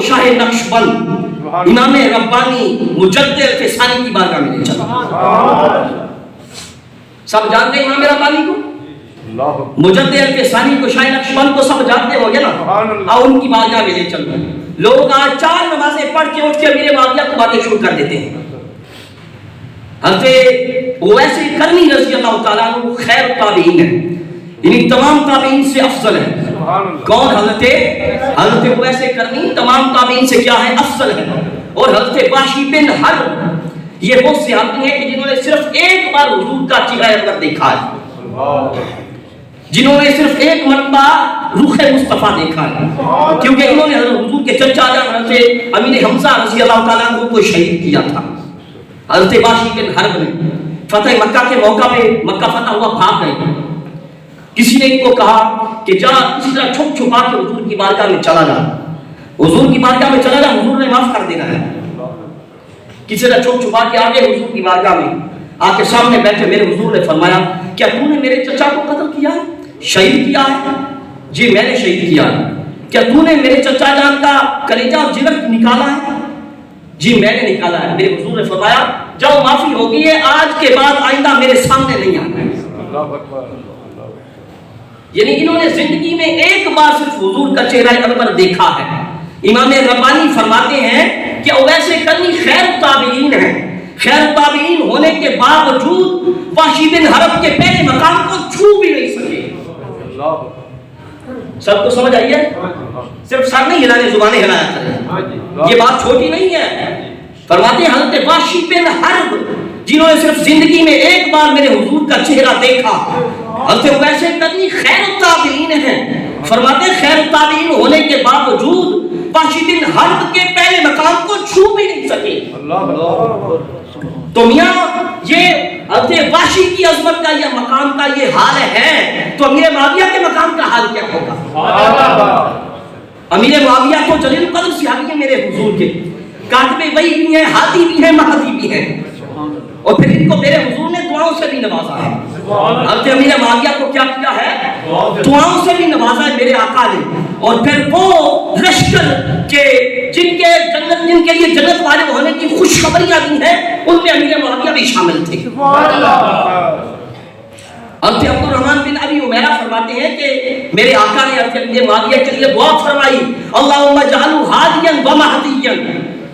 شاہ نقشبند امام ربانی مجدد الفسانی کی بارگاہ میں لے چلا۔ سب جانتے ہیں امام ربانی کو، مجدد الفسانی کو، شاہ نقشبند کو سب جانتے ہو گے نا، اور ان کی بارگاہ میں لے چل رہے۔ لوگ آج 4 نمازیں پڑھ کے اٹھ کے امیر معاویہ کو باتیں شروع کر دیتے ہیں۔ حضرت اویس قرنی رضی اللہ تعالیٰ عنہ خیر التابعین ہے، یعنی تمام تابعین سے افضل ہے۔ کون؟ حضرت اویس قرنی تمام تابعین سے کیا ہے؟ افضل ہے۔ اور حضرت وحشی بن حرب یہ وہ صحابی ہیں کہ جنہوں نے صرف ایک بار حضور کا چہرہ انور دیکھا ہے، جنہوں نے صرف ایک مرتبہ روح مصطفیٰ دیکھا ہے، کیونکہ انہوں نے حضرت حضور کے چچا جان حضرت امیر حمزہ رضی اللہ تعالیٰ عنہ کو شہید کیا تھا۔ حضرت وحشی بن حرب نے فتح مکہ کے موقع پہ مکہ فتح ہوا، بھاگ گئے۔ کسی نے ان کو کہا کہ جا کسی طرح چھپ چھپا کے حضور کی بارگاہ میں چلا جا، حضور کی بارگاہ میں چلا جا، حضور نے معاف کر دینا ہے۔ کسی طرح چھپ چھپا کے آگے حضور کی بارگاہ میں آ کے سامنے بیٹھے، میرے حضور نے فرمایا کیا تو نے میرے چچا کو قتل کیا ہے، شہید کیا ہے؟ جی میں نے شہید کیا ہے۔ کیا تو نے میرے چچا جان کا کلیجہ اور جگر نکالا ہے؟ جی میں نے نکالا ہے۔ میرے حضور نے فرمایا جاؤ معافی ہوگی ہے، آج کے بعد آئندہ میرے سامنے نہیں آنا۔ یعنی انہوں نے زندگی میں ایک بار صرف حضور کا چہرہ انور دیکھا ہے۔ امام ربانی فرماتے ہیں کہ اویس قرنی خیر التابعین ہیں، خیر التابعین ہونے کے باوجود وحشی بن حرب کے پہلے مقام کو چھو بھی نہیں سکے۔ سب کو سمجھ آئی ہے؟ صرف سر نہیں ہلانے، زبانیں ہلایا کریں، یہ بات چھوٹی نہیں ہے۔ فرماتے ہیں حضرت وحشی بن حرب جنہوں نے صرف زندگی میں ایک بار میرے حضور کا چہرہ دیکھا، حضرت اویس قرنی خیر التابعین ہیں۔ فرماتے ہیں خیر التابعین ہونے کے باوجود وحشی بن حرب کے پہلے مقام کو چھو بھی نہیں سکے۔ تو میاں یہ حضرت وحشی کی عظمت کا یا مقام کا یہ حال ہے، تو امیر معاویہ کے مقام کا حال کیا ہوگا؟ امیر معاویہ تو جلیل القدر صحابی ہیں میرے حضور کے، کاتب وحی بھی ہیں، ہادی بھی ہیں، مہدی بھی ہیں، اور پھر ان کو میرے حضور نے دعاؤں سے بھی نوازا ہے۔ حضرت امیر معاویہ کو کیا کیا ہے؟ دعاؤں سے بھی نوازا ہے میرے آقا نے۔ اور پھر وہ لشکر کے جن کے لیے جنت والے ہونے کی خوشخبریاں دی ہیں، ان میں امیر معاویہ بھی شامل تھے۔ حضرت عبد الرحمن بن ابی عمیرہ فرماتے ہیں کہ میرے آقا نے حضرت امیر معاویہ کے لیے دعا فرمائی، اللہم اجعلہ ہادیا و مہدیا،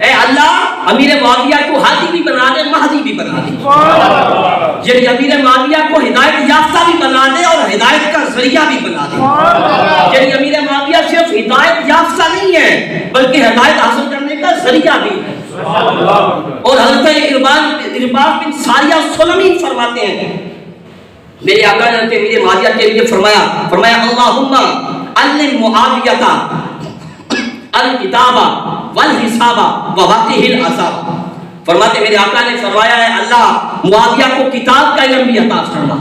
اے اللہ امیر معاویہ کو ہادی بھی بنا دے، مہدی بھی بنا دے، یعنی امیر معاویہ کو ہدایت یافتہ بھی بنا دے اور ہدایت کا ذریعہ بھی بنا دے۔ یعنی امیر معاویہ صرف ہدایت یافتہ نہیں ہے بلکہ ہدایت حاصل کرنے کا ذریعہ بھی ہے۔ اور حضرت ارباز بن ساریہ سلمی فرماتے ہیں میرے آقا نے حضرت امیر معاویہ کے لیے فرمایا اللہم علم معاویہ الکتاب والحساب ووقہ العذاب۔ فرماتے میرے آقا نے فرمایا ہے اللہ معاویہ کو کتاب کا علم بھی عطا فرما،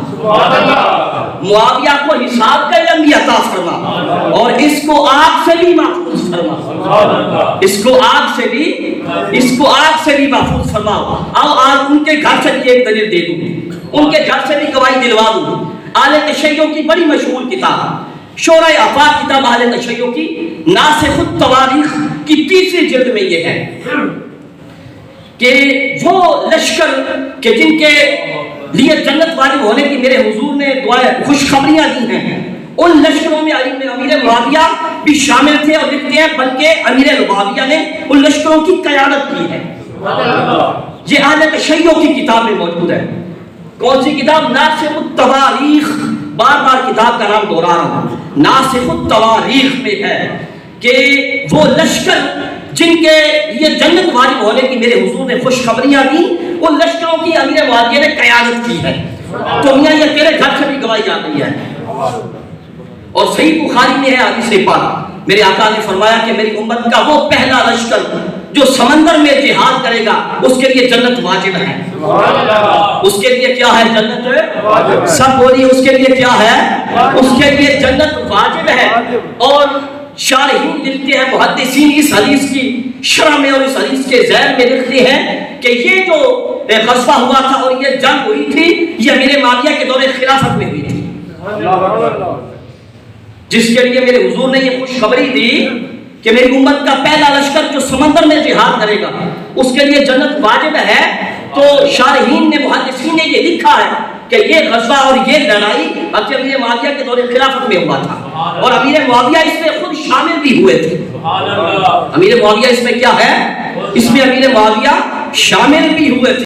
معاویہ کو حساب کا علم بھی عطا فرما، اور اس کو آگ سے بھی محفوظ فرما، اس کو آگ سے بھی محفوظ فرما۔ اب آج ان کے گھر سے بھی ایک دلیل دے دوں، ان کے گھر سے بھی گواہی دلوا دوں۔ آل تشیع کی بڑی مشہور کتاب شورہ آفاق کتاب آل تشیع کی ناسخ التواریخ کی 3ری جلد میں یہ ہے کہ وہ لشکر کہ جن کے لیے جنت واجب ہونے کی میرے حضور نے دعائیں خوشخبریاں دی ہیں، ان لشکروں میں امیر معاویہ بھی شامل تھے، اور لکھتے ہیں بلکہ امیر معاویہ نے ان لشکروں کی قیادت کی ہے۔ یہ اہل تشیع کی کتاب میں موجود ہے۔ کون سی کتاب؟ ناسخ التواریخ، بار بار کتاب کا نام دہرا رہا ہوں، ناسخ التواریخ میں ہے کہ وہ لشکر جن کے لیے جنت واجب ہونے کی میرے حضور نے خوشخبریاں دی، ان لشکروں کی امیر معاویہ نے قیادت کی ہے۔ تو میاں یہ تیرے گھر سے بھی گواہی آ گئی ہے، اور صحیح بخاری میں ہے حدیث پاک، میرے آقا نے فرمایا کہ میری امت کا وہ پہلا لشکر جو سمندر میں جہاد کرے گا اس کے لیے جنت واجب ہے۔ اس کے لیے کیا ہے؟ جنت سب بولی، اس کے لیے کیا ہے؟ اس کے لیے جنت واجب ہے۔ اور شارحین لکھتے ہیں، محدثین اس حدیث کی شرح میں اور اس حدیث کے ذیل میں لکھتے ہیں کہ یہ جو غزوہ ہوا تھا اور یہ جنگ ہوئی تھی، یہ امیر معاویہ کے دور خلافت میں ہوئی تھی، جس کے لیے میرے حضور نے یہ خوشخبری دی کہ میری امت کا پہلا لشکر جو سمندر میں جہاد کرے گا اس کے لیے جنت واجب ہے، تو شارحین نے محدثین نے یہ لکھا ہے کہ یہ غزوہ اور یہ لڑائی حضرت امیر معاویہ کے دور خلافت میں ہوا تھا، اور امیر معاویہ اس میں خود شامل بھی ہوئے تھے۔ امیر معاویہ اس میں کیا ہے؟ اس میں امیر معاویہ شامل بھی ہوئے تھے۔